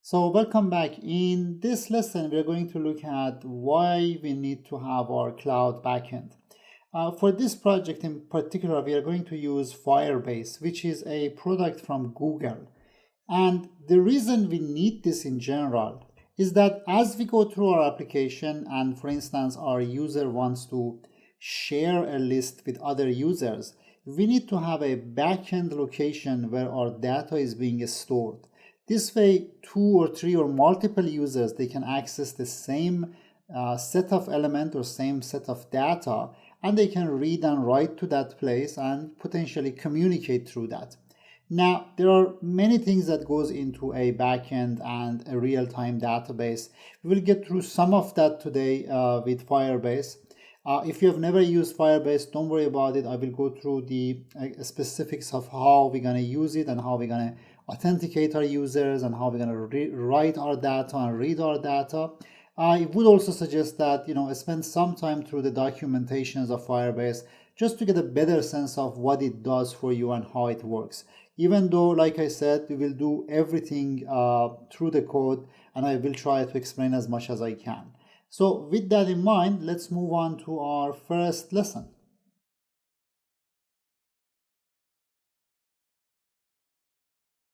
So welcome back. In this lesson, we are going to look at why we need to have our cloud backend. For this project in particular, we are going to use Firebase, which is a product from Google. And the reason we need this in general is that as we go through our application and, for instance, our user wants to share a list with other users, we need to have a backend location where our data is being stored. This way, 2 or 3 or multiple users, they can access the same set of element or same set of data, and they can read and write to that place and potentially communicate through that. Now, there are many things that goes into a backend and a real-time database. We will get through some of that today with Firebase. If you have never used Firebase, don't worry about it. I will go through the specifics of how we're going to use it and how we're going to authenticate our users and how we're going to write our data and read our data. I would also suggest that spend some time through the documentations of Firebase just to get a better sense of what it does for you and how it works. Even though, like I said, we will do everything through the code, and I will try to explain as much as I can. So with that in mind, let's move on to our first lesson.